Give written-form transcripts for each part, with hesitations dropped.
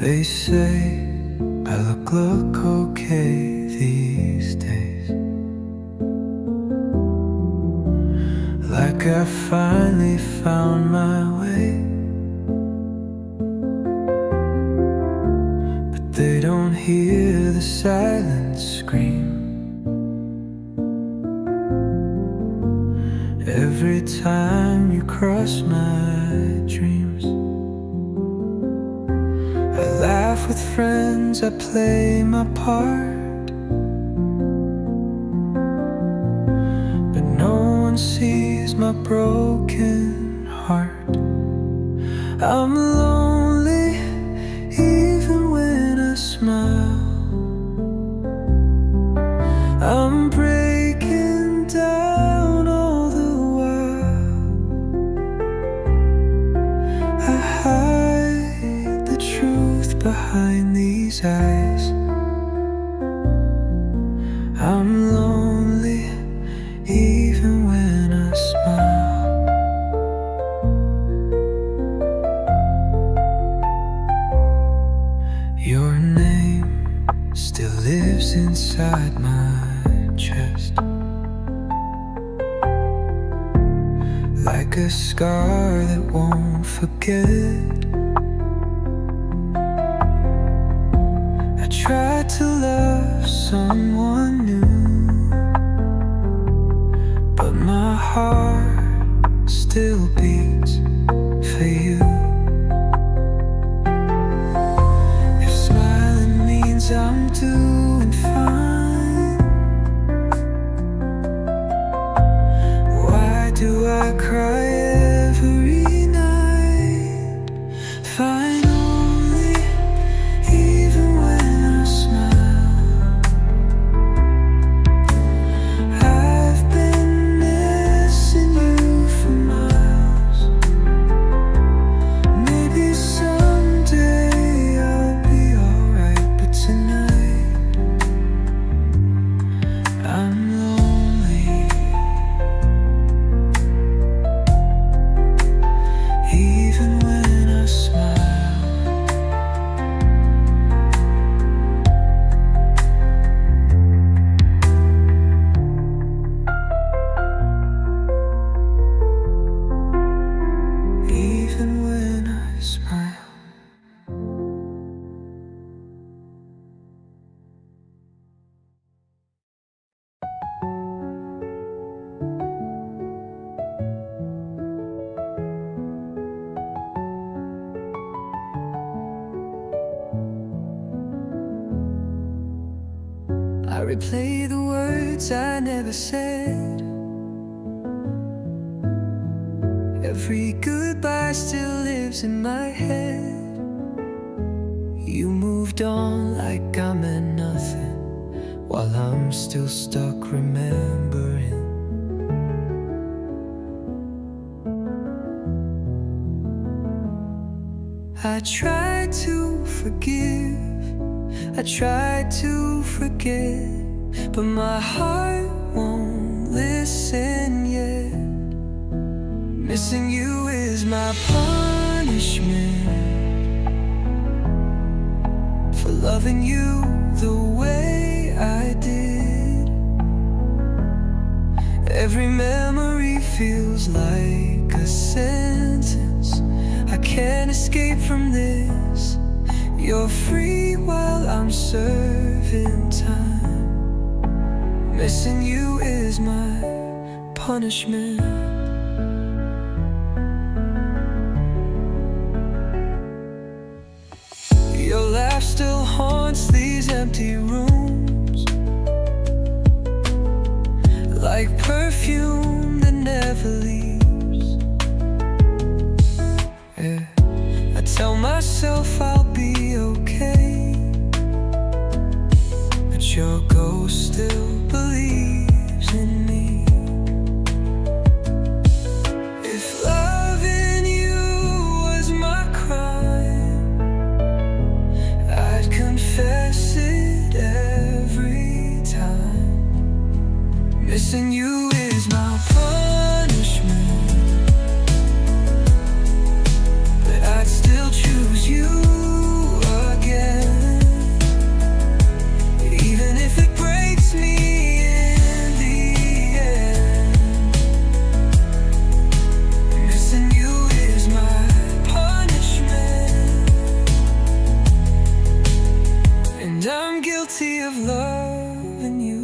They say I look okay these days, like I finally found my way. But they don't hear the silent scream every time you cross my dreams. I laugh with friends, I play my part, but no one sees my broken heart. I'm lonely even when I smile. I'm breaking down all the while. I hide the truth behind these eyes. I'm lonely even when I smile. Your name still lives inside my chest, like a scar that won't forget. I tried to love someone new, but my heart still beats for you. If smiling means I'm doing fine, why do I cry every night? Fine only even when I smile. I've been missing you for miles. Maybe someday I'll be alright, but tonight I'm lonely even when I smile. Even when I smile. I replay the words I never said. Every goodbye still lives in my head. You moved on like I meant nothing, while I'm still stuck remembering. I tried to forgive, I tried to forget, but my heart won't listen yet. Missing you is my punishment for loving you the way I did. Every memory feels like a sentence. I can't escape from this. You're free while I'm serving time. Missing you is my punishment. Your laugh still haunts these empty rooms, like perfume that never leaves. Yeah. I tell myself I'll be okay, but your ghost still believes in me. If loving you was my crime, I'd confess it every time. Missing you is my punishment, but I'd still choose you again. guilty of loving you.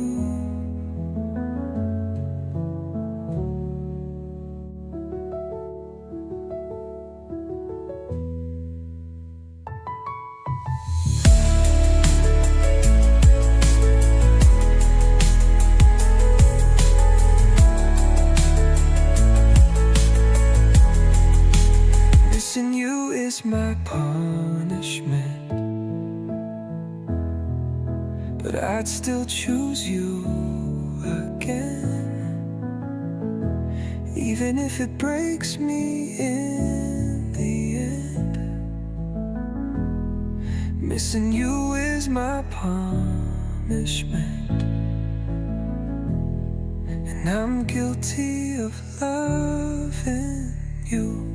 Missing you is my punishment, but I'd still choose you again, even if it breaks me in the end. Missing you is my punishment, and I'm guilty of loving you.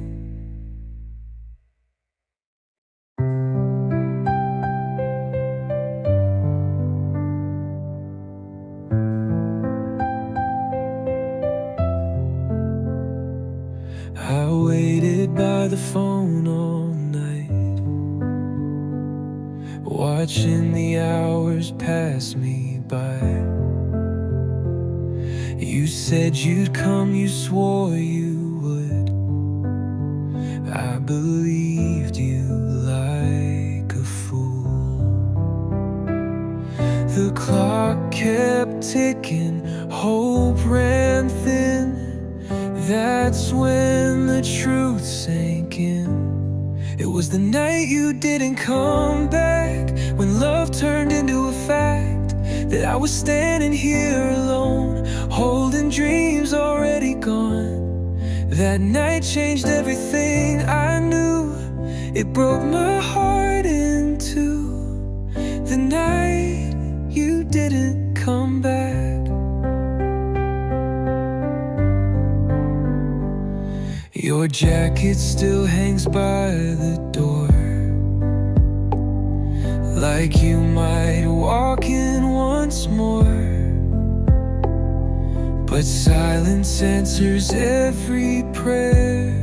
I waited by the phone all night, watching the hours pass me by. You said you'd come, you swore you would. I believed you like a fool. The clock kept ticking, hope ran thin. That's when the truth sank in. It was the night you didn't come back, when love turned into a fact, that I was standing here alone, holding dreams already gone. That night changed everything I knew. It broke my heart in two. The night you didn't come back. Your jacket still hangs by the door, like you might walk in once more. But silence answers every prayer.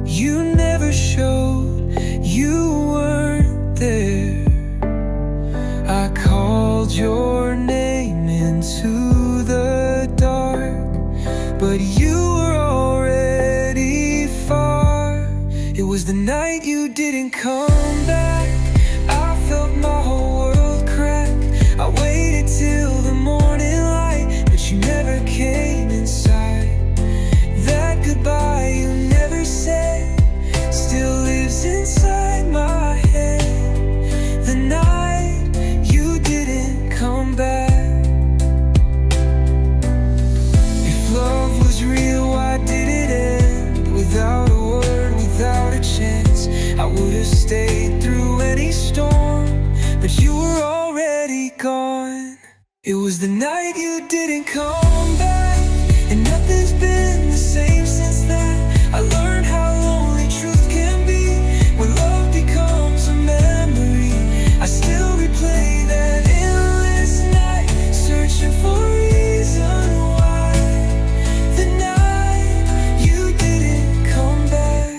You never showed, you weren't there. I called your name into the dark, but you were already far. It was the night you didn't come back. I felt my whole world crack. I waited till the morning light, but you never came inside. That goodbye you never said still lives inside my head. The night you didn't come back. If love was real, why did it end? Without a word, without a chance, I would have stayed through any storm, but you were already gone. It was the night you didn't come back, and nothing's been the same since then. I learned how lonely truth can be when love becomes a memory. I still replay that endless night, searching for a reason why. The night you didn't come back.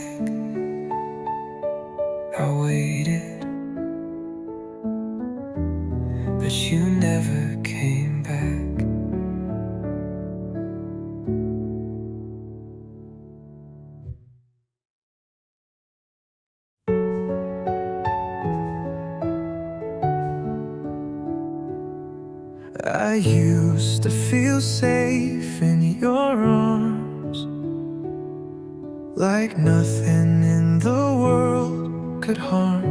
I waited, but you never came back. I used to feel safe in your arms, like nothing in the world could harm.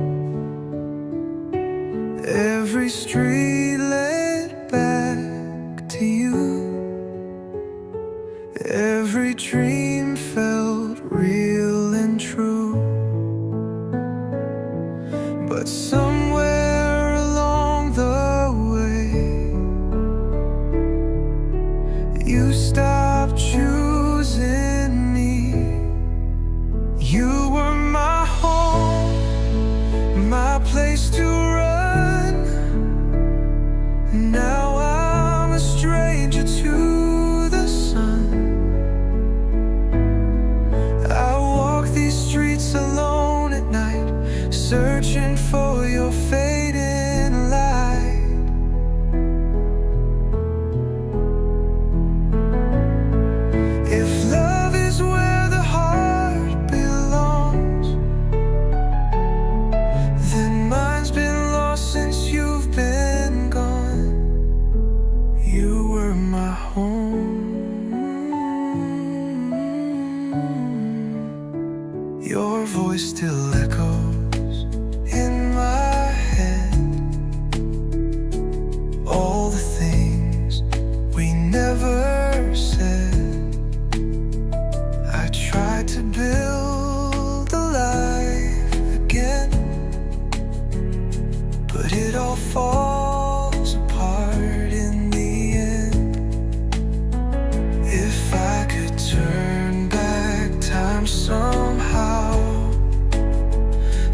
Every street led back to you. Every dream felt real and true. But somewhere along the way, you stopped choosing me. You were my home, my place to run. Now I'm a stranger to the sun. I walk these streets alone at night, searching for your fading light. falls apart in the end. If I could turn back time somehow,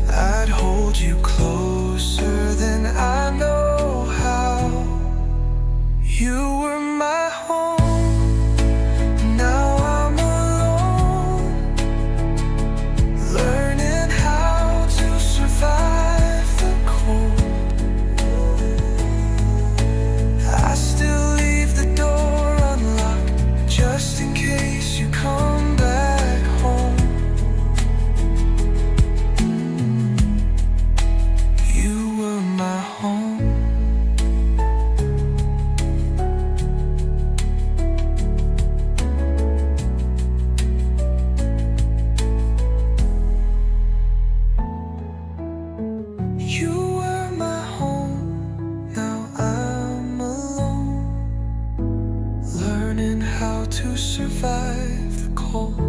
I'd hold you closer than I know how. You were my home, now I'm alone, learning how to survive the cold. I still leave the door unlocked, just in case you come back home. You were my home. You were my home, now I'm alone, learning how to survive the cold.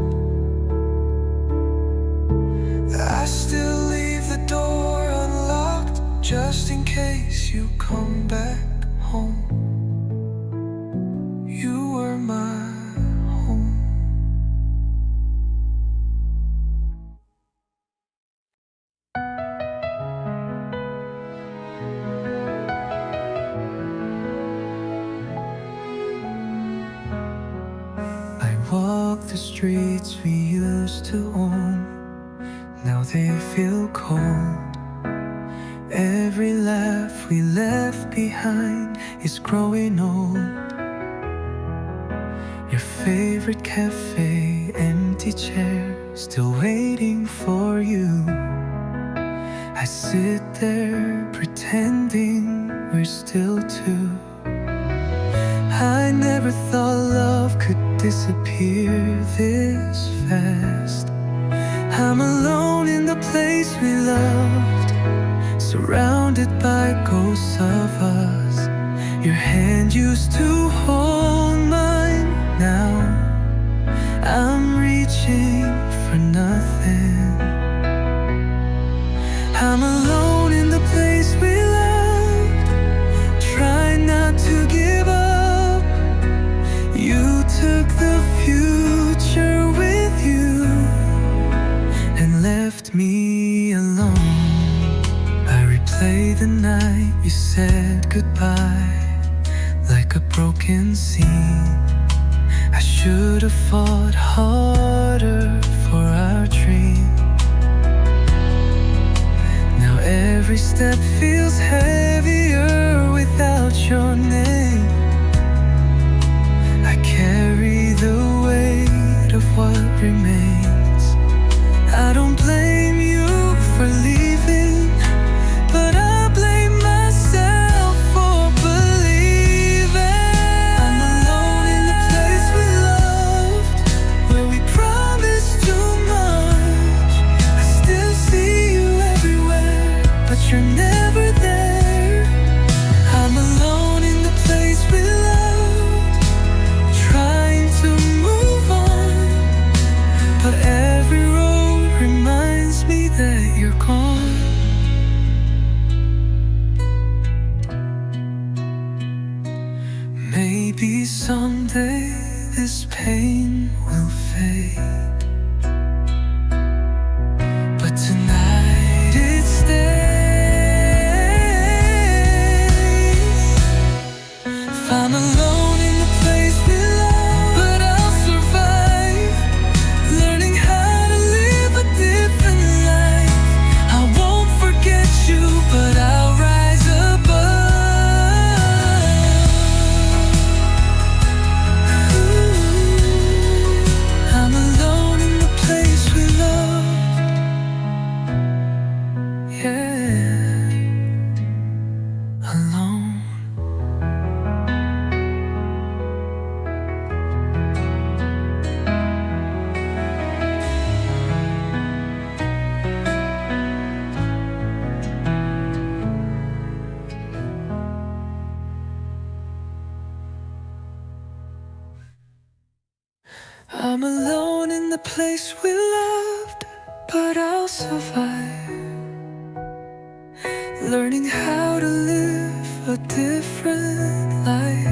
I still leave the door unlocked, just in case you come back home. You were my home. I walk the streets we used to own, now they feel cold. Every laugh we left behind is growing old. Your favorite cafe, empty chair, still waiting for you. I sit there pretending we're still two. I never thought love could disappear this fast. I'm alone in the place we loved, surrounded by ghosts of us. Your hand used to hold mine, now I'm reaching for nothing. I'm alone in the place we loved, try not to give up. You took the future with you and left me alone. I replay the night you said goodbye, like a broken scene. I should have fought harder for our dream. Now every step feels heavier without your name. I carry the weight of what remains. I don't blame you for leaving, but I blame myself for believing. I'm alone in the place we loved, where we promised too much. I still see you everywhere, but you're never there. I'm alone in the place we loved, trying to move on, but every road reminds me that you're gone. Maybe someday this pain will fade, but tonight it stays. If I'm alone in the place we love, but I'll survive, learning how to live a different life. I won't forget you, but I'll rise above. I'm alone in the place we love, yeah, alone. I'm alone in the place we loved, but I'll survive, learning how to live a different life.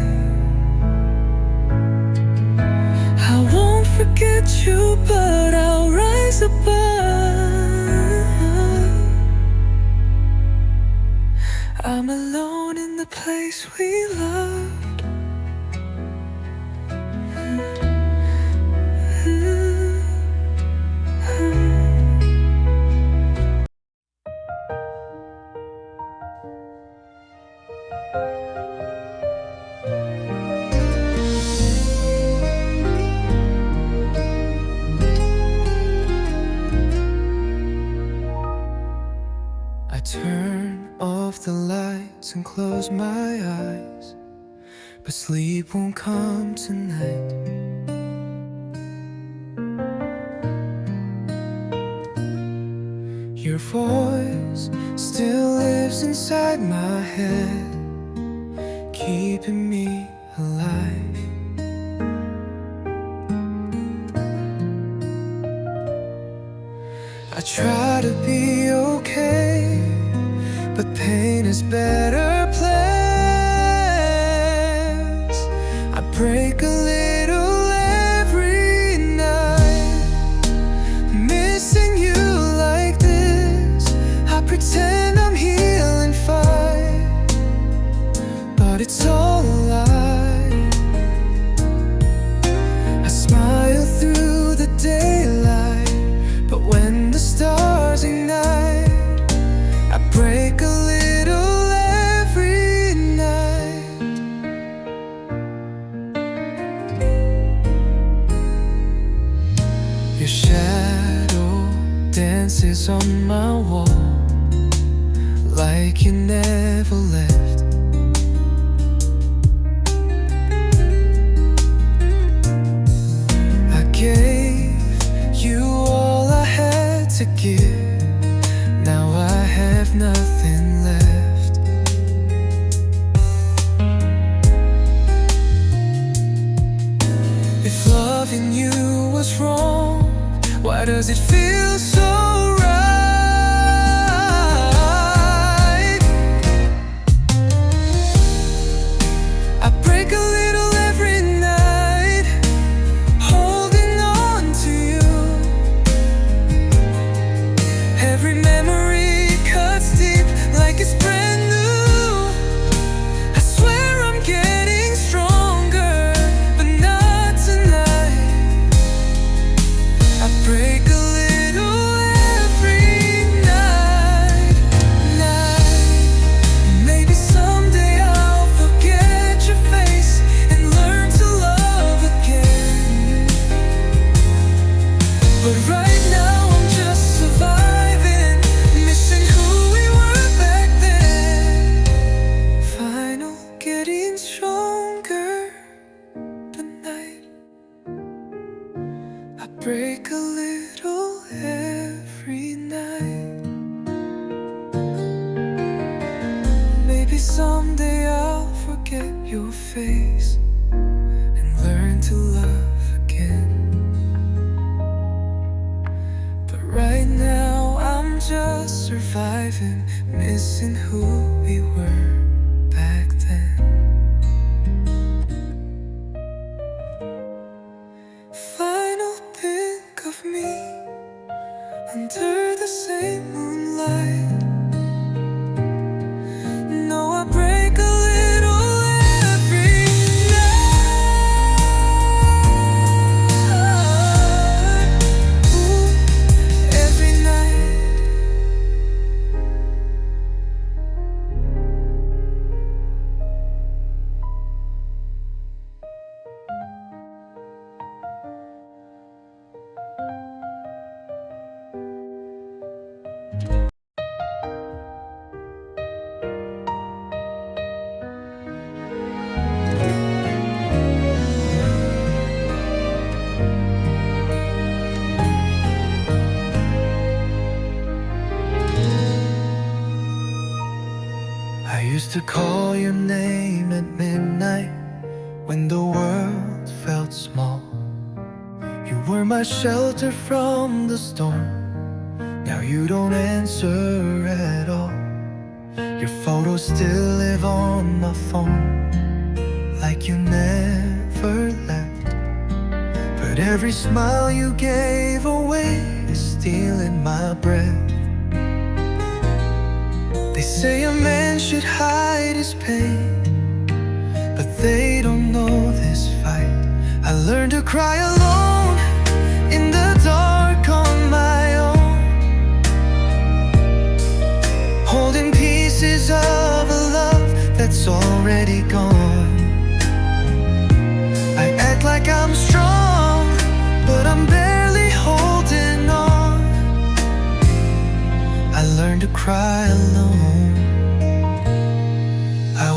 I won't forget you, but I'll rise above. I'm alone in the place we loved. I turn off the lights and close my eyes, but sleep won't come tonight. Your voice still lives inside my head, keeping me alive. I try to be okay, but pain is better plans. I break a little every night, missing you like this. I pretend I'm healing fine, but it's all a lie. I smile through the daylight, but when the stars ignite, I break a little every night. Your shadow dances on my wall, like you never left. I gave you all I had to give, now I have nothing left. If loving you was wrong, why does it feel so right? I break a little every night, holding on to you. Every memory cuts deep like it's brand new. I swear I'm getting stronger, but not tonight. I break a little every night. Maybe someday I'll forget your face and learn to love again. But right now I'm just surviving, missing who we were back then. Final getting stronger tonight. I break a little every night. Maybe someday I'll forget your face and learn to love again. But right now I'm just surviving, missing who we were back then. Final think of me under the same moonlight. No, I break a little every night. Ooh, every night. I used to call your name at midnight when the world felt small. You were my shelter from the storm. Now you don't answer at all. Photos still live on my phone, like you never left. But every smile you gave away is stealing my breath. They say a man should hide his pain, but they don't know this fight. I learned to cry alone in the dark on my own, holding pieces of a love that's already gone. I act like I'm strong, but I'm barely holding on. I learned to cry alone. I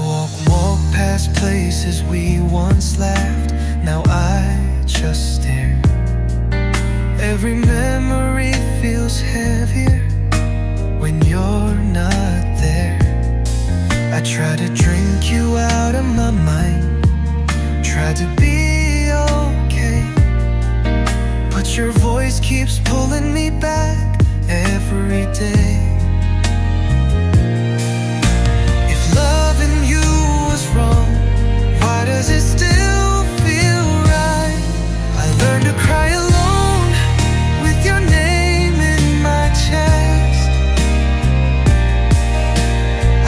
walk past places we once laughed, now I just stare. Every memory feels heavier when you're not there. I try to drink you out of my mind, try to be okay, but your voice keeps pulling me back every day. If loving you was wrong, why does it still feel right? I learned to cry alone with your name in my chest.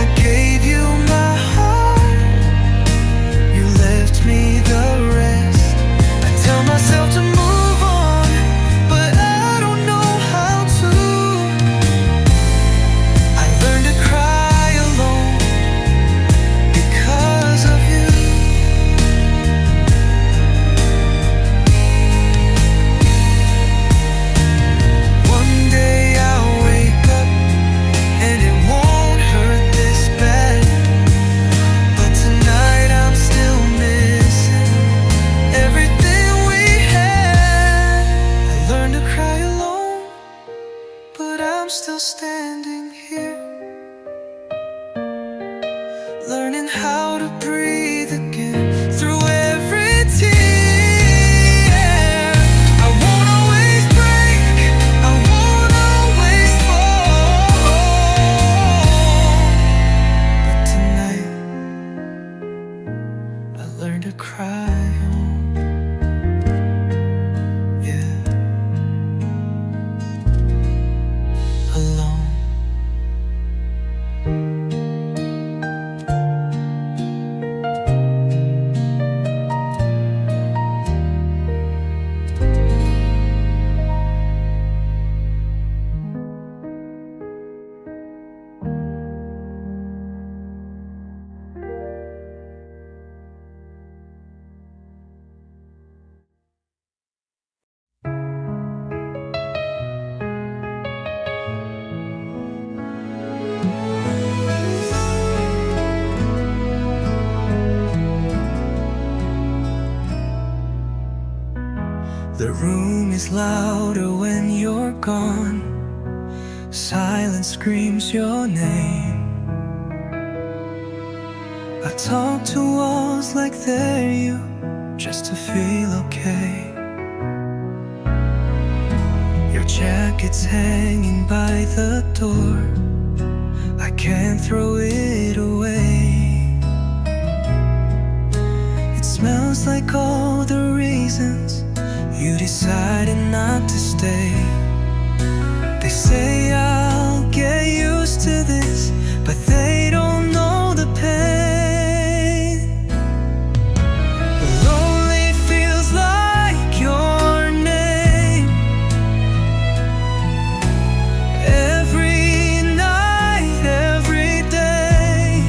I gave you my heart, you left me the rest. I tell myself to move on, but I don't know how to. I learned to cry alone because of you. One day I'll wake up and it won't hurt this bad, but tonight I'm still missing everything we had. I learned to cry alone, but I'm still standing here, learning how to breathe again through every tear. I won't always break, I won't always fall, but tonight I learned to cry on, yeah, alone. The room is louder when you're gone. Silence screams your name. I talk to walls like they're you, just to feel okay. Your jacket's hanging by the door, I can't throw it away. It smells like all the reasons you decided not to stay. They say I'll get used to this, but they don't know the pain. Lonely feels like your name. Every night, every day,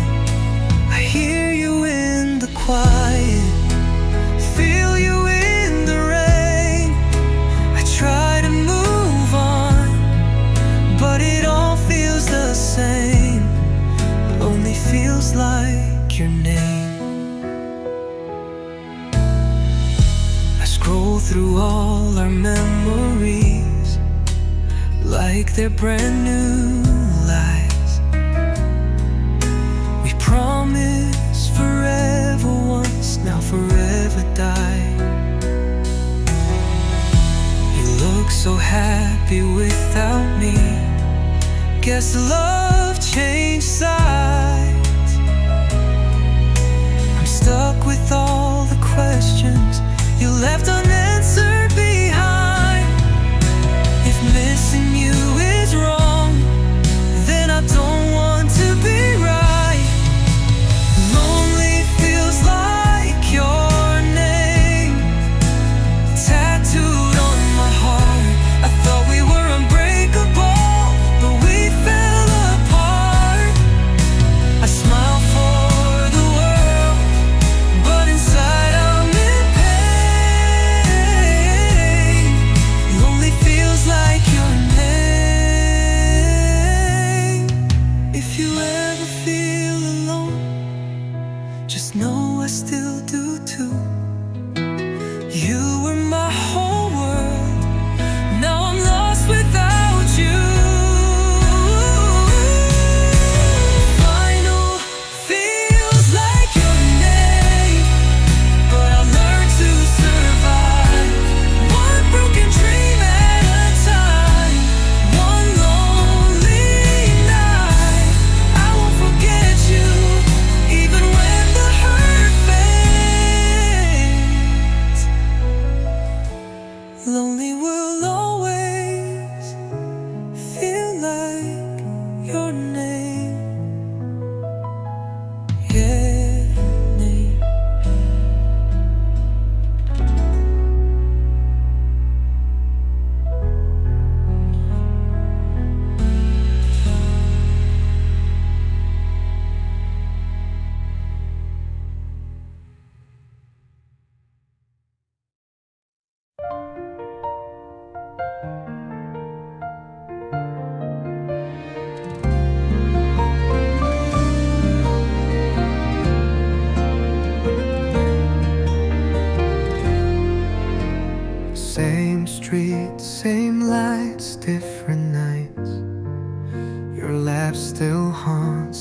I hear you in the quiet, feel you in the rain. I try to move on, but it all feels the same. Only feels like your name. I scroll through all our memories like they're brand new lives. We promised forever once, now forever die. You look so happy without me. Guess love changed sides.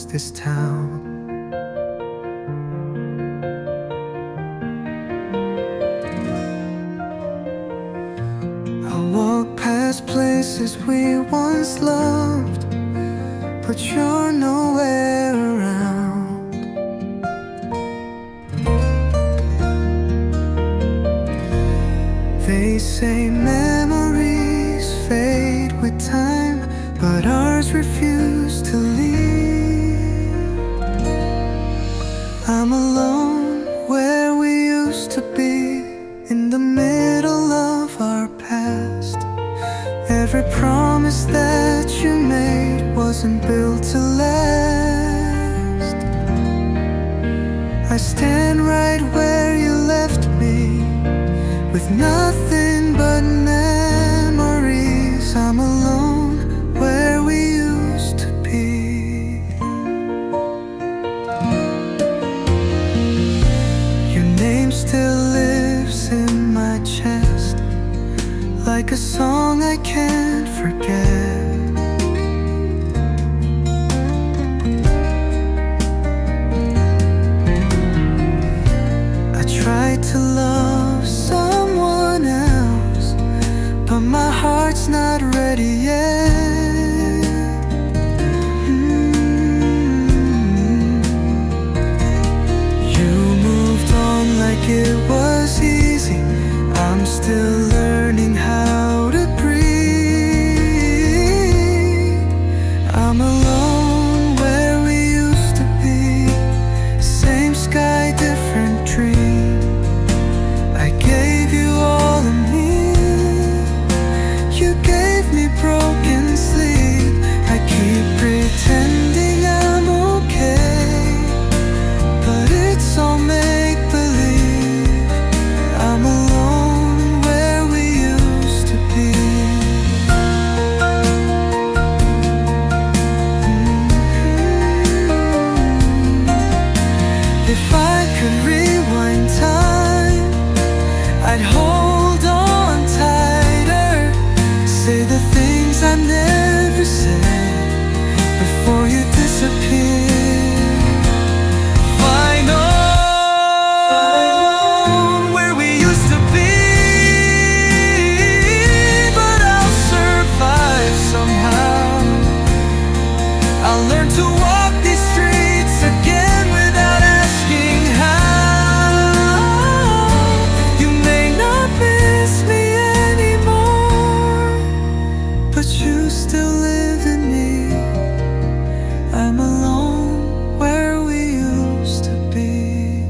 this town. I walk past places we once loved, but you're nowhere around. They say memories fade with time, but ours refuse to leave. I'm alone where we used to be, in the middle of our past. Every promise that you made wasn't built to last. I stand right where you left me, with nothing but memories. I'm alone where we used to be. Your name still lives in my chest, like a song I can't forget. I tried to love someone else, but my heart's not ready yet. You moved on like it was easy. I'm still learning how to breathe. I'm alone where we used to be, same sky, different dream. I gave you all of me, you gave me broken sleep. I keep pretending I'm okay, but it's all make-believe. I'm alone where we used to be. If I could rewind time, I'd hold on tighter, say the things I never said before you disappeared. Find where we used to be, but I'll survive somehow. I'll learn to walk these streets again without asking how. You may not miss me anymore, but you still live in me. I'm alone where we used to be.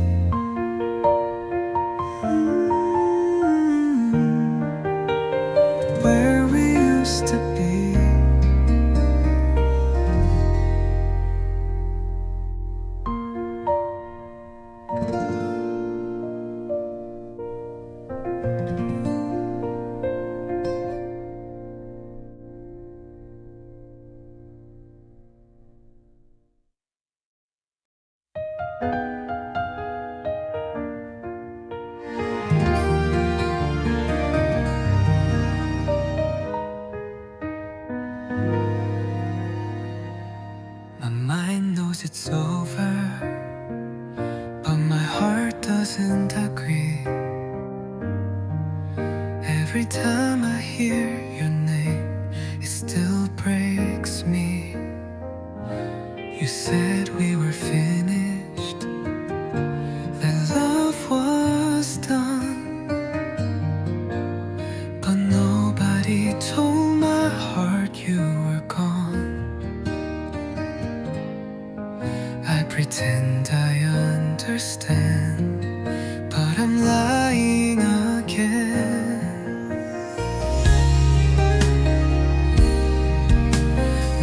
Where we used to be. My mind knows it's over, but my heart doesn't agree. Every time I hear your name, it still breaks me. You said we were finished, that love was done, but nobody told my heart you were gone. I pretend I understand, but I'm lying again.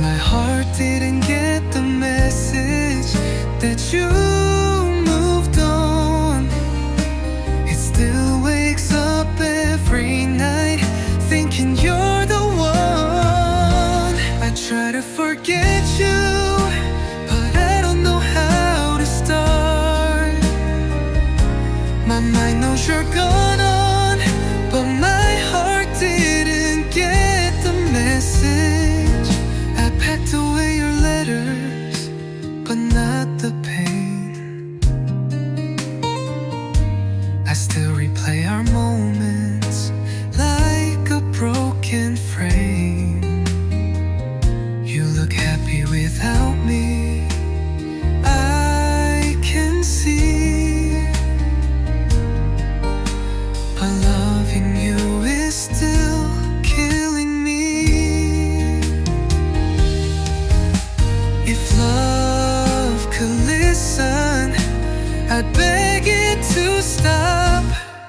My heart didn't get the message that you moved on. It still wakes up every night thinking you're the one. I try to forget you, but I don't know how to start. My mind knows you're gone on, but my heart didn't get the message. I packed away your letters, but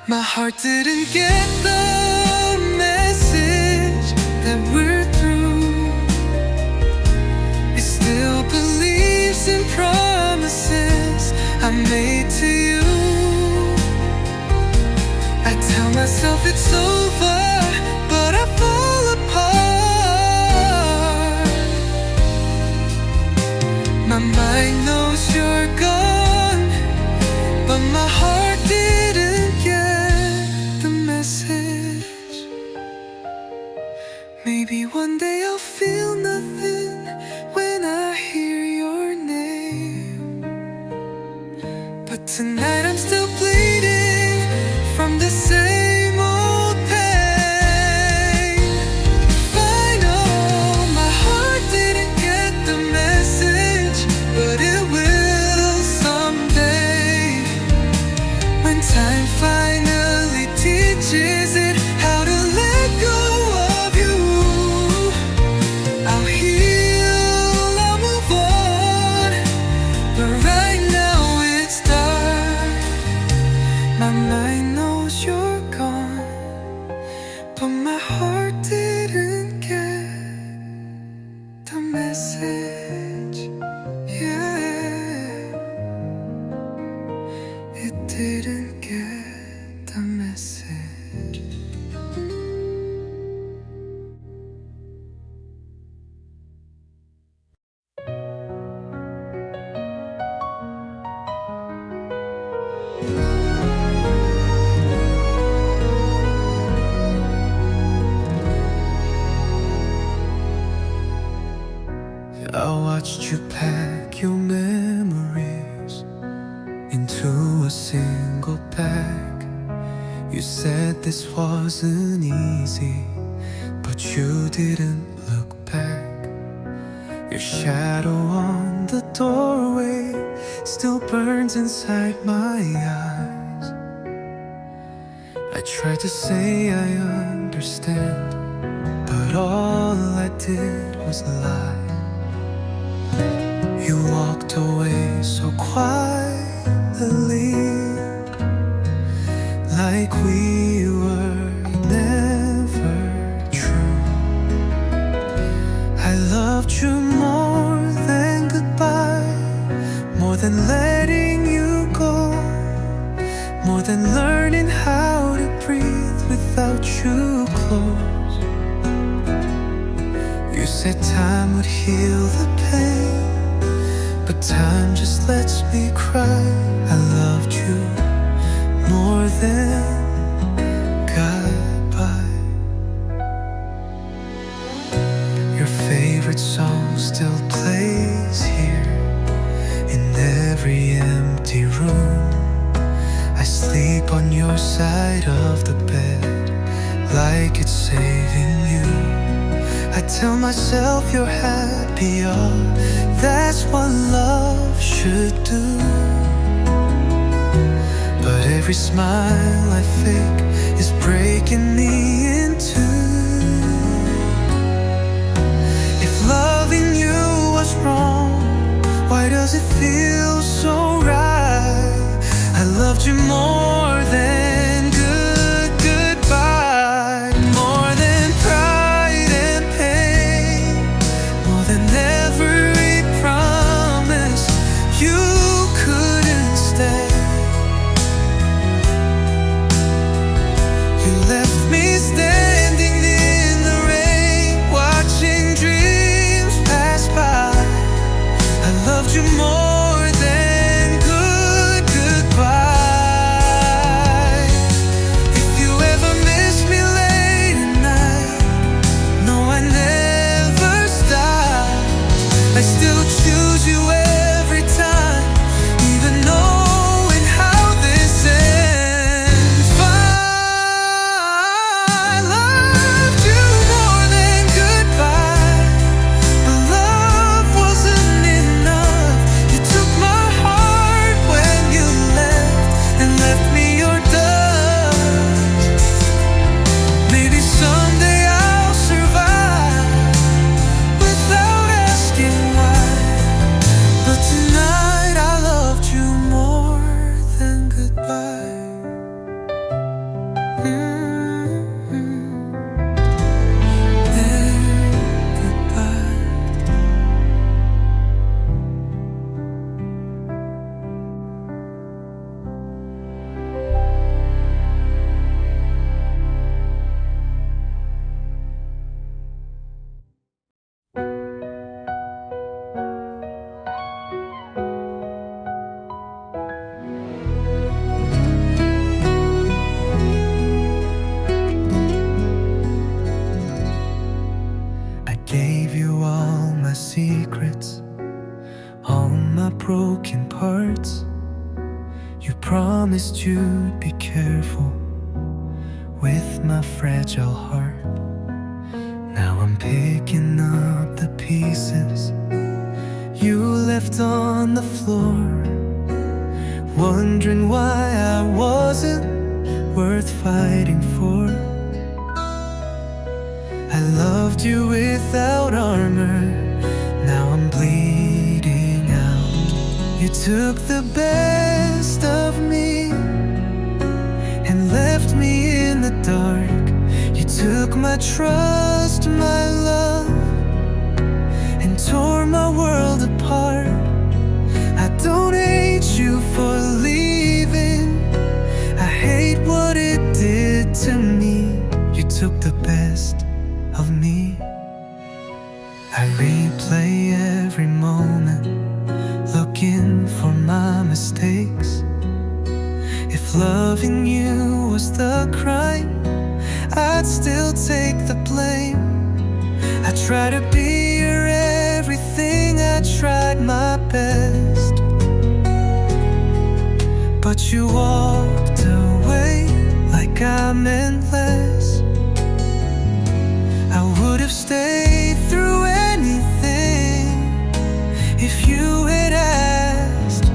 My heart didn't get the message that we're through. It still believes in promises I made to you. I tell myself it's over, but I fall apart. My mind knows you're gone, but my heart didn't get the message. Maybe one day I'll feel nothing when I hear your name, but tonight I'm still bleeding from the same old pain. Final, my heart didn't get the message, but it will someday. When time finally teaches it how to let go of you, I'll heal, I'll move on. But right now it's dark. My mind knows you're gone, but my heart didn't get the message. Yeah, it didn't get the message. I watched you pack your memories into a single bag. You said this wasn't easy, but you didn't look back. Your shadow on the doorway still burns inside my eyes. I tried to say I understand, but all I did was lie. You walked away so quietly, like we were never true. I loved you more than goodbye, more than letting you go, more than learning how to breathe without you close. You said time would heal the pain, but time just lets me cry. I loved you more than goodbye. Your favorite song still plays here in every empty room. I sleep on your side of the bed like it's saving you. I tell myself you're happier, that's what love should do. But every smile I fake is breaking me in two. If loving you was wrong, why does it feel so right? I loved you more than goodbye, more than pride and pain, more than every promise you couldn't stay. You left me standing in the rain, watching dreams pass by. I loved you more than goodbye. If you ever miss me late at night, no, I never stop. I still choose you every time, even knowing how this ends. I loved you more than goodbye, but love wasn't enough. You broken parts. You promised you'd be careful with my fragile heart. Now I'm picking up the pieces you left on the floor, wondering why I wasn't worth fighting for. I loved you without armor, now I'm bleeding out. You took the best of me and left me in the dark. You took my trust, my love, and tore my world apart. I don't hate you for leaving, I hate what it did to me. You took the best of me. I replay every moment, looking for my mistakes. If loving you was the crime, I'd still take the blame. I try to be your everything, I tried my best, but you walked away like I meant less. I would have stayed through anything if you had asked.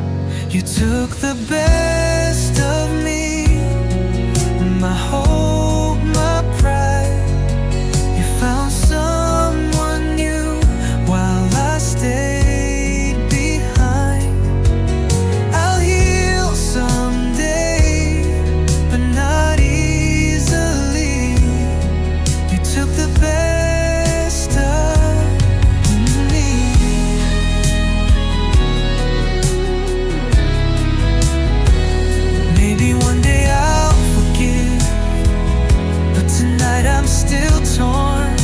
You took the best of me, my hope, my pride. You found someone new while I stayed behind. I'll heal someday, but not easily. You took the best of me. Maybe one day I'll forgive, but tonight I'm still torn,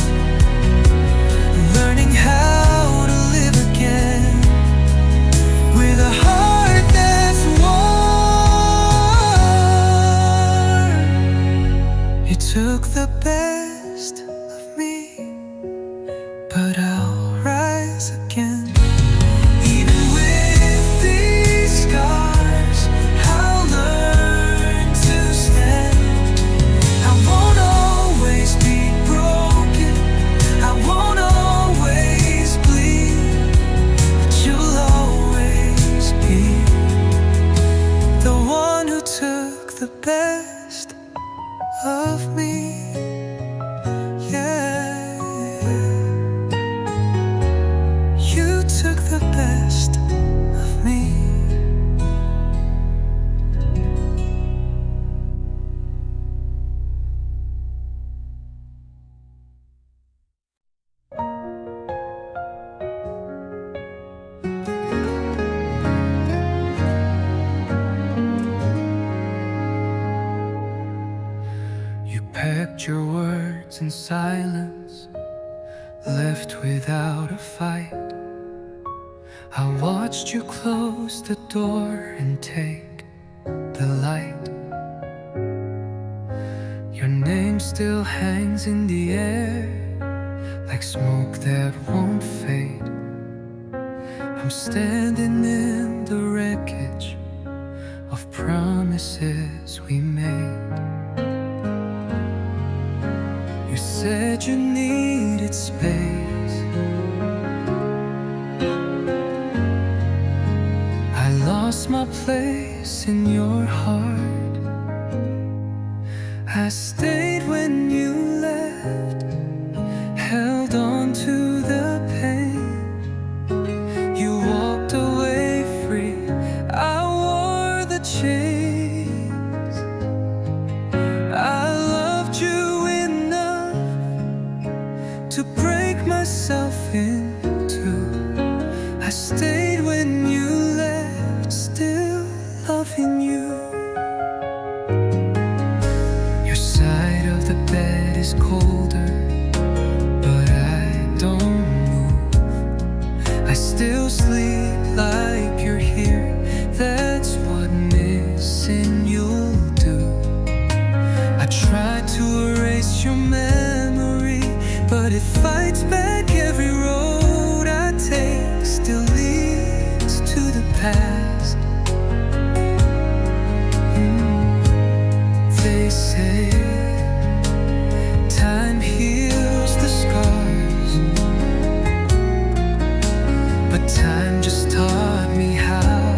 learning how to live again with a heart that's warm. You took the best of me, but I'll rise again. Even with these scars, I'll learn to stand. I won't always be broken, I won't always bleed, but you'll always be the one who took the best of me. Yeah, you took the best of me. You packed your words in silence, left without a fight. I watched you close the door and take the light. Your name still hangs in the air, like smoke that won't fade. I'm standing in the wreckage of promises we made. You said you needed space, I lost my place in your heart. I stayed when you left, held on to the pain. You walked away free, I wore the chains. I loved you enough to break myself in two. I stayed when you left, still loving you. Your side of the bed is colder, but I don't move. I still sleep like you're here, that's what missing you'll do. I tried to erase your memory, but it fights back. Every road I take still leads past. They say time heals the scars, but time just taught me how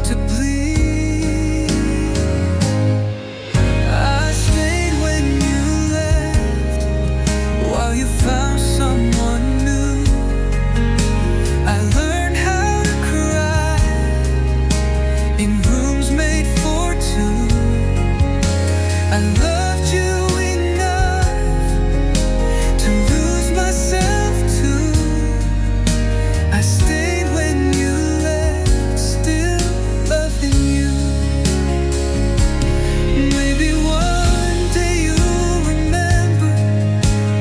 to bleed. I stayed when you left, while you found someone new. I learned how to cry in rooms made for two. I loved you enough to lose myself too. I stayed when you left, still loving you. Maybe one day you'll remember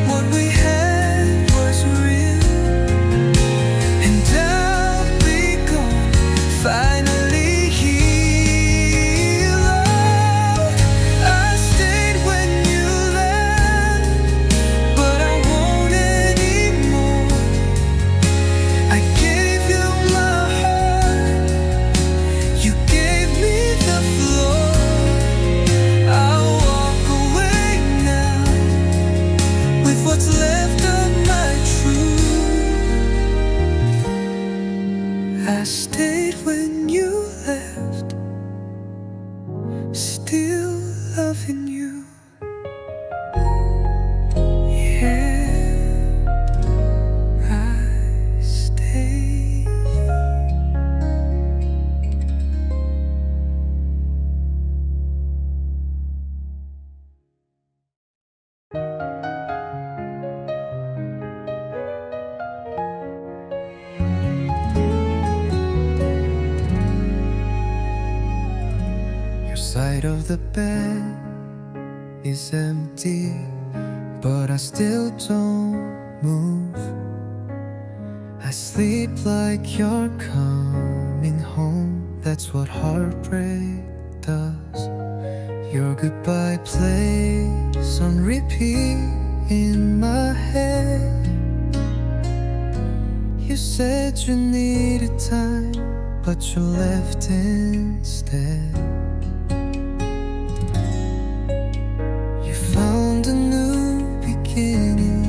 what we had was real, and I'll be gone, finally healed. I stayed when you left, but I won't anymore. I gave you my heart, you gave me the floor. I'll walk away now with what's left of my truth. I stayed when you left, still loving you. Yeah, I stayed. Your side of the bed is empty, but I still don't move. I sleep like you're coming home. That's what heartbreak does. Your goodbye plays on repeat in my head. You said you needed time, but you left instead. You found a new beginning.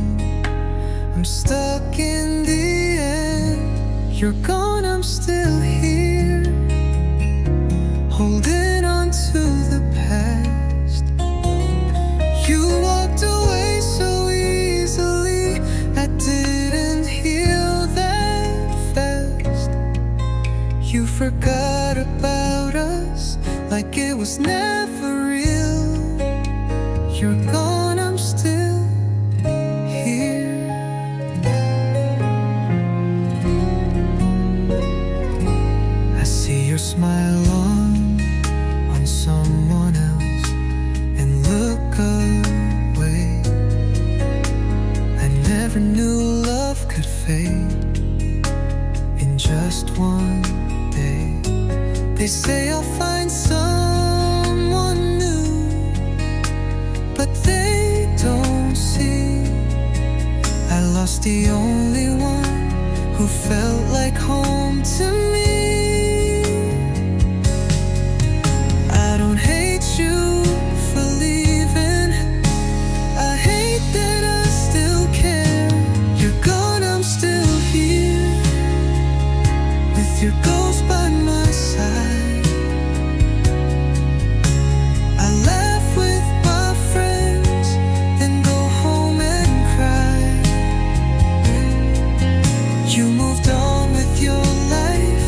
I'm stuck in the end. You're gone, I'm still here, holding on to the past. You walked away so easily, I didn't heal that fast. You forgot about us like it was never real. You're gone, I'm still here. I see your smile on someone else and look away. I never knew love could fade in just one day. They say I'll find someone new, but they don't see I lost the only one who felt like home to me. I don't hate you for leaving, I hate that I still care. You're gone, I'm still here, with your ghost by my side. I laugh with my friends, then go home and cry. You moved on with your life,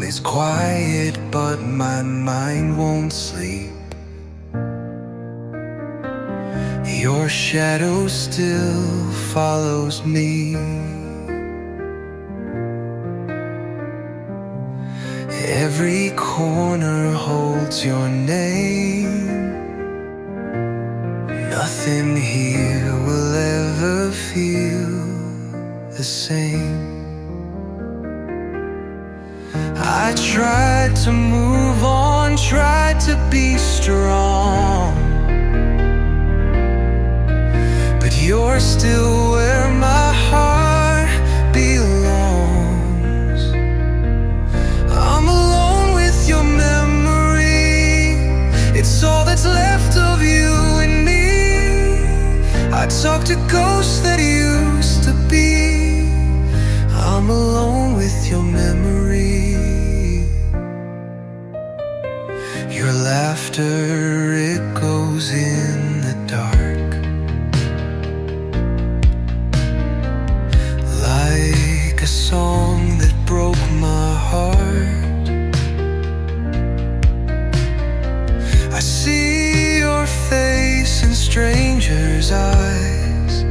is quiet, but my mind won't sleep. Your shadow still follows me. Every corner holds your name. Nothing here will ever feel the same. I tried to move on, tried to be strong, but you're still where my heart belongs. I'm alone with your memory. It's all that's left of you and me. I talk to ghosts that used to be. I'm alone with your memory. Your laughter echoes in the dark, like a song that broke my heart. I see your face in strangers' eyes.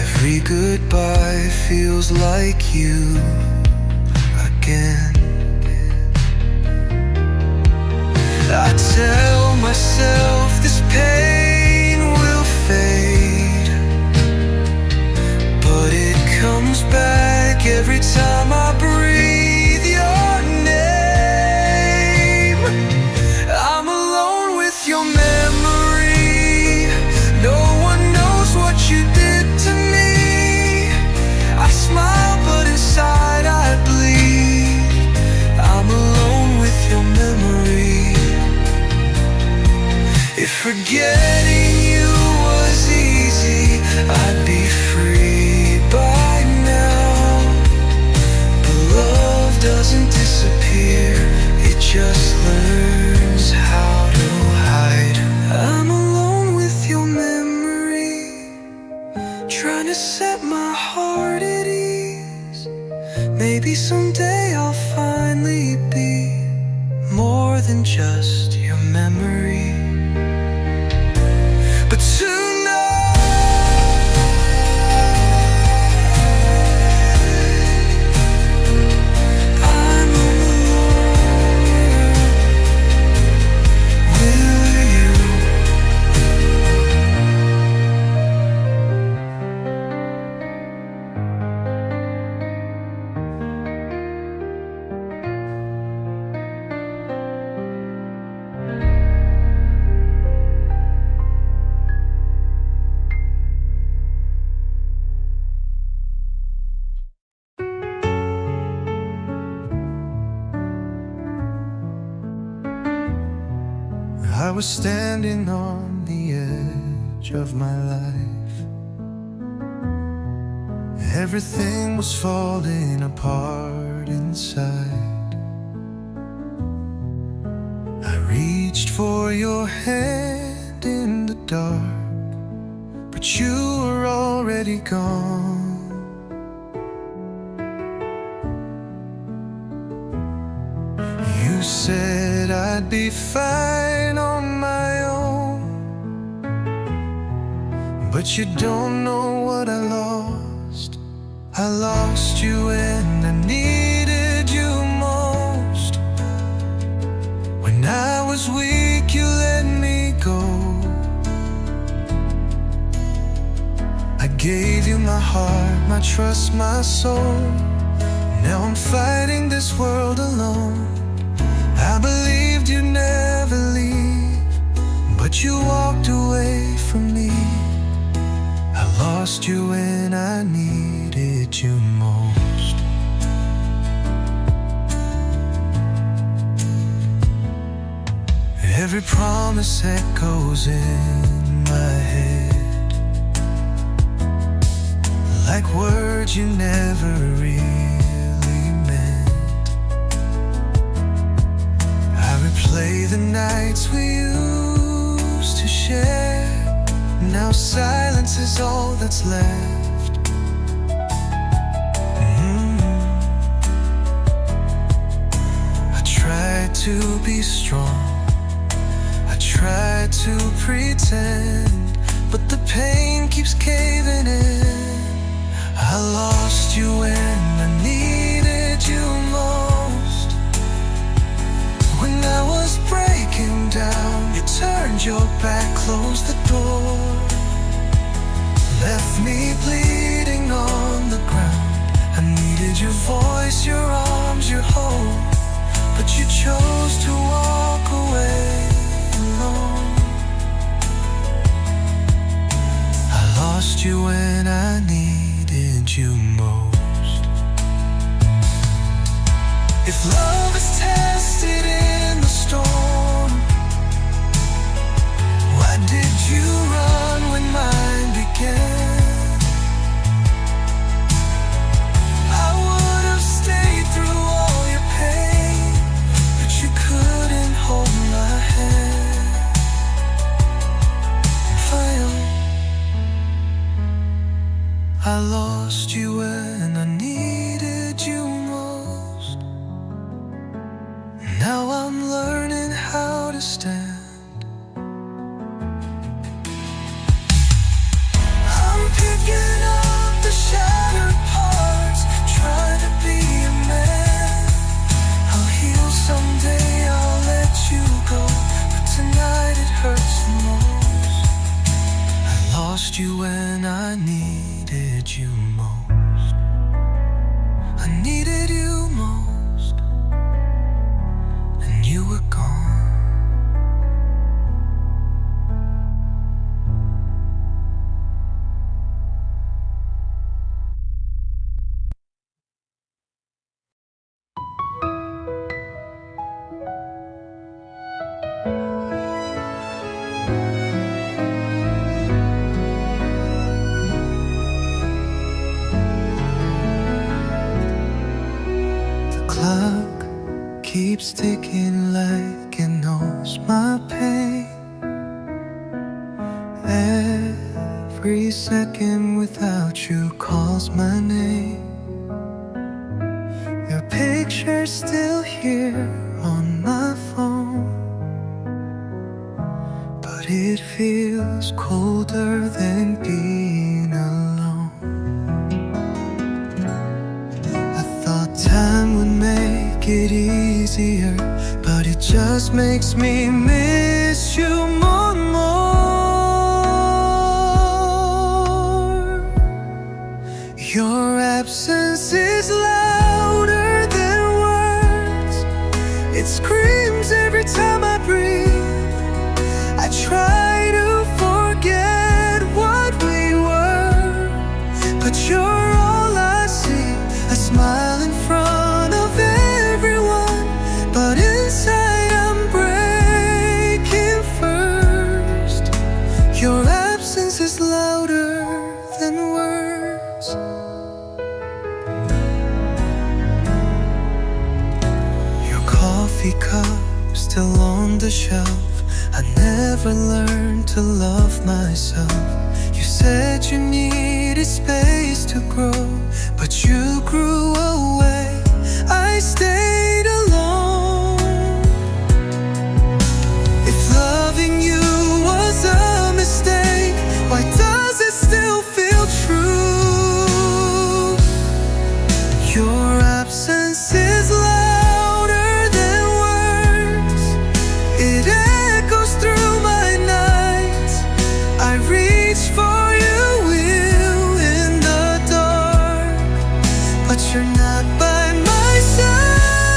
Every goodbye feels like you again. I tell myself this pain will fade, but it comes back every time I breathe your name. I'm alone with your memory. No one knows what you did to me. I smile, but inside I bleed. I'm alone with your memory. If forgetting you was easy, I'd be free by now. But love doesn't disappear, it just learns how to hide. I'm alone with your memory, trying to set my heart at ease. Maybe someday I'll finally be more than just your memory. But tonight, I'm alone with you. I was standing on the edge of my life. Everything was falling apart inside. I reached for your hand in the dark, but you were already gone. You said I'd be fine on my own, but you don't know what I lost. I lost you and I needed you most. When I was weak, you let me go. I gave you my heart, my trust, my soul. Now I'm fighting this world alone. I believed you'd never leave, but you walked away from me. I lost you when I needed you most. Every promise echoes in my head, like words you never really meant. I replay the nights we used to share. Now silence is all that's left. to be strong. I tried to pretend, but the pain keeps caving in. I lost you when I needed you most. When I was breaking down, you turned your back, closed the door, left me bleeding on the ground. I needed your voice, your arms, your hope, but you chose to walk away alone. I lost you when I needed you most. If love is tested in the storm, why did you run when mine began? I would have stayed through all your pain, but you couldn't hold my hand. Finally, I lost you when I needed you most. Now I'm learning how to stand. I'm picking up the shattered parts, trying to be a man. I'll heal someday, I'll let you go, but tonight it hurts the most. I lost you when I needed you most. I needed you most, and you were gone. The clock keeps ticking like it knows my pain. Every second without you calls my name. Your picture's still here on my phone, but it feels colder than being alone. I thought time would make it easier, but it just makes me miss you more and more. Your absence is louder than words. It screams every time I breathe. I try to forget what we were, but you're all I see. A smile in front of everyone, but inside I'm breaking first. Your absence is louder than words. Your coffee cup still on the shelf. I never learned to love myself. You said you needed space to grow, but you grew away. I stayed alone. If loving you was a mistake, why does it still feel true? Your absence is louder than words. It echoes through my nights. I reach for you in the dark, but you're not by my side.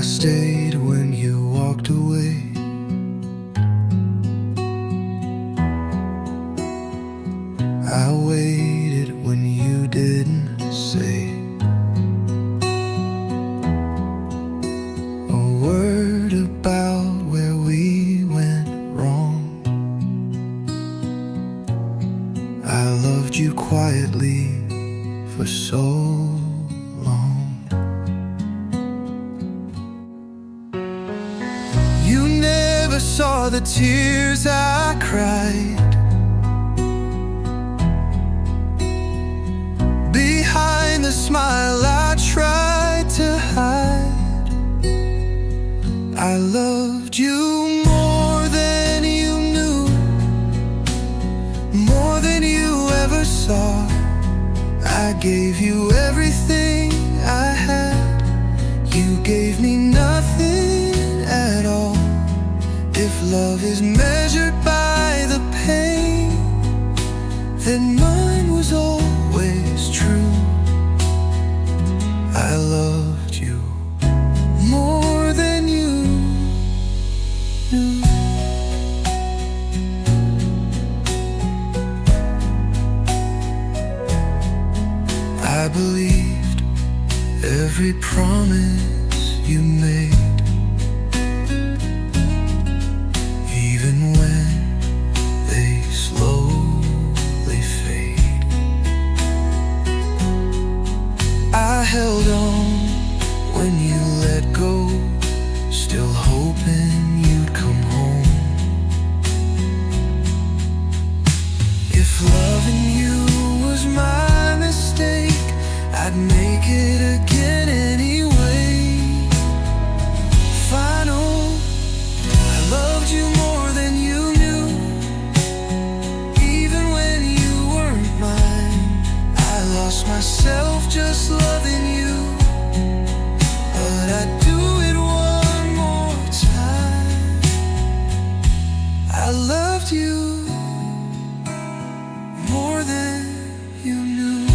I stayed when you walked away. I waited when you didn't say a word about where we went wrong. I loved you quietly for so long. You never saw the tears I cried. Behind the smile I tried to hide. I loved you more than you knew, more than you ever saw. I gave you everything I had. You gave me nothing at all. If love is measured by the pain, then mine was always true. I loved you more than you knew. I believed every promise you made, even when they slowly fade. I held on when you let go, still hoping you'd come home. If loving you was my mistake, I'd make it again anyway. Final, I loved you more than you knew, even when you weren't mine. I lost myself just loving you, but I'd do it one more time. I loved you more than you knew.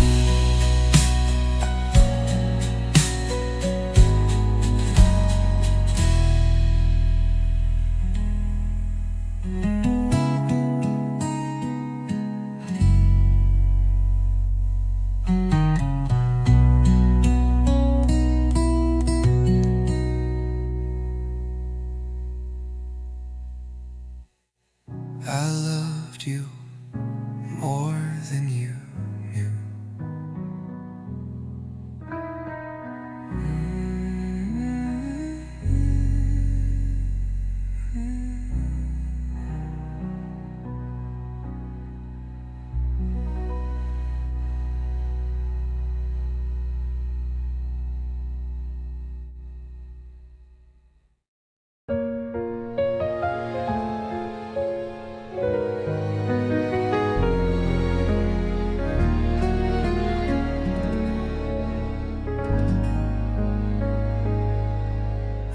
I loved you more than you knew.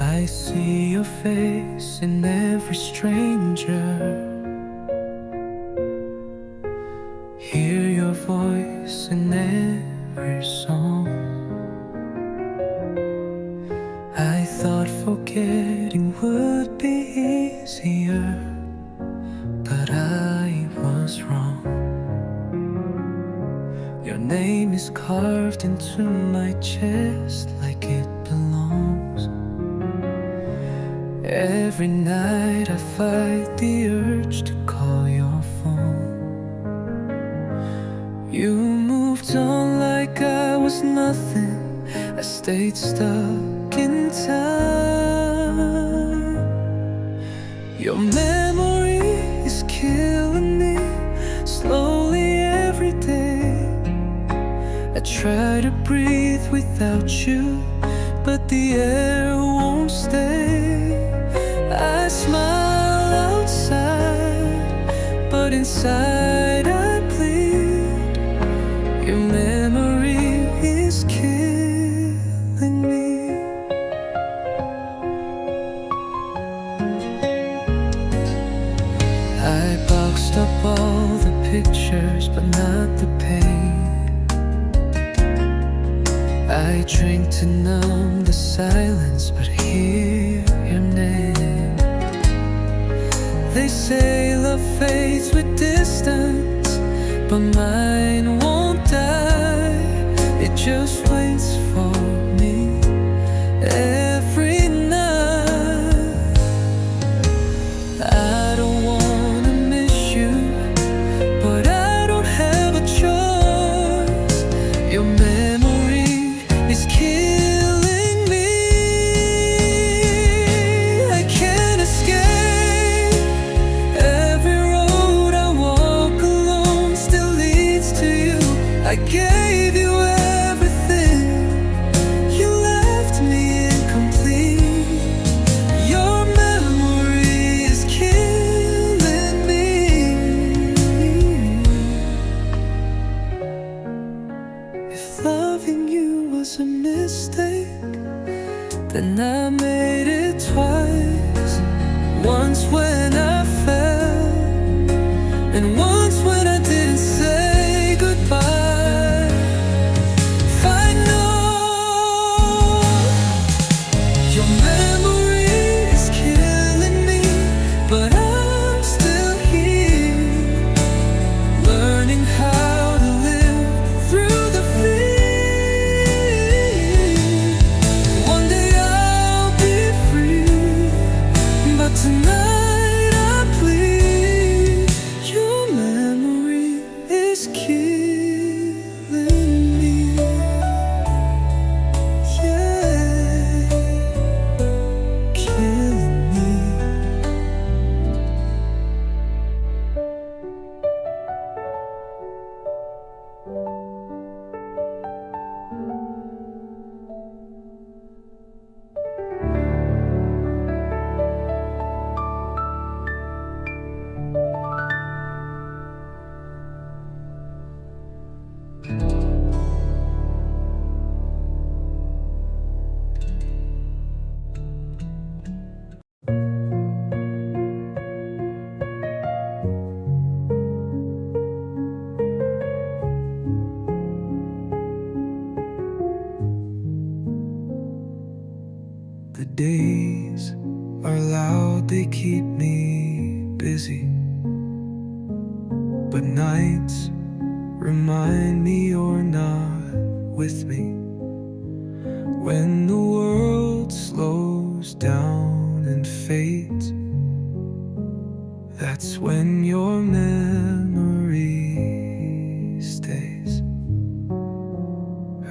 I see your face in every stranger, hear your voice in every song. I thought forgetting would be easier, but I was wrong. Your name is carved into my chest like it belongs. Every night I fight the urge to call your phone. You moved on like I was nothing. I stayed stuck in time. Your memory is killing me slowly every day. I try to breathe without you, but the air won't stay. I smile outside, but inside I bleed. Your memory is killing me. I boxed up all the pictures, but not the pain. I drink to numb the silence, but hear your name. They say love fades with distance, but mine won't die. It just waits for me every night. I don't wanna miss you, but I don't have a choice. Your memory is killing me. I can't escape. Every road I walk alone still leads to you. I gave you everything, you left me incomplete. Your memory is killing me. If loving you was a mistake, then I made it twice. Once when I fell, and once when I didn't say goodbye. If I know your memory is killing me, but I'm still here, learning how to live through the fear. One day I'll be free, but tonight I plead. Your memory is killing me. Yeah, killing me. The days are loud, they keep me busy, but nights remind me you're not with me. When the world slows down and fades, that's when your memory stays.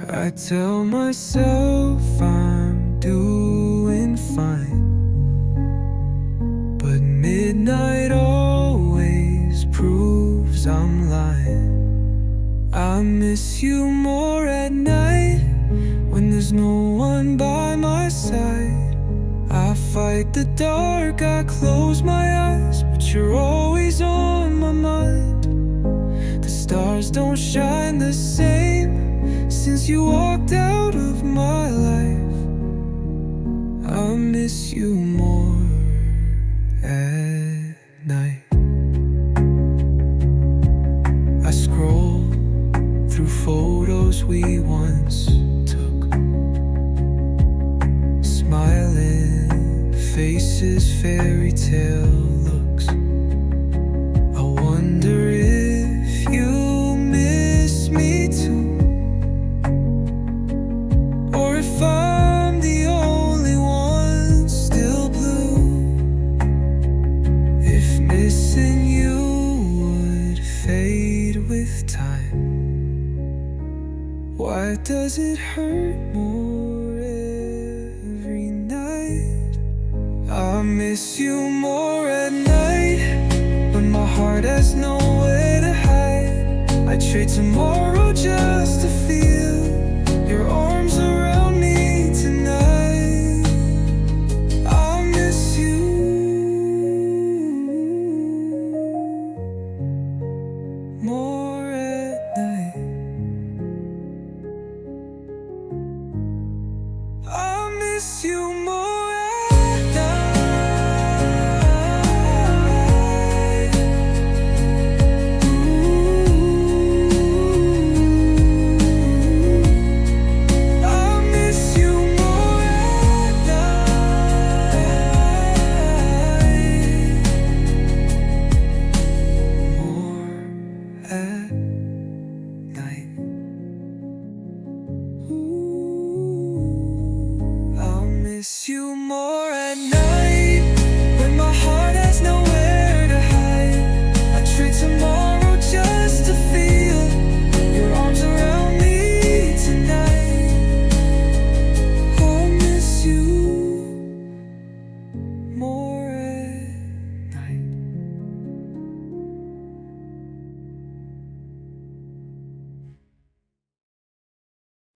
I tell myself I'm doing fine, but midnight always proves I'm lying. I miss you more at night, when there's no one by my side. I fight the dark, I close my eyes, but you're always on my mind. The stars don't shine the same since you walked out of my life. I miss you more at night. I scroll through photos we once took, smiling faces, fairy tale looks. I wonder if you miss me too, or if I'm the only one still blue. If missing you would fade with time, why does it hurt more every night? I miss you more at night, when my heart has nowhere to hide. I trade tomorrow just to feel your arms around me tonight. I miss you more at night. I miss you more.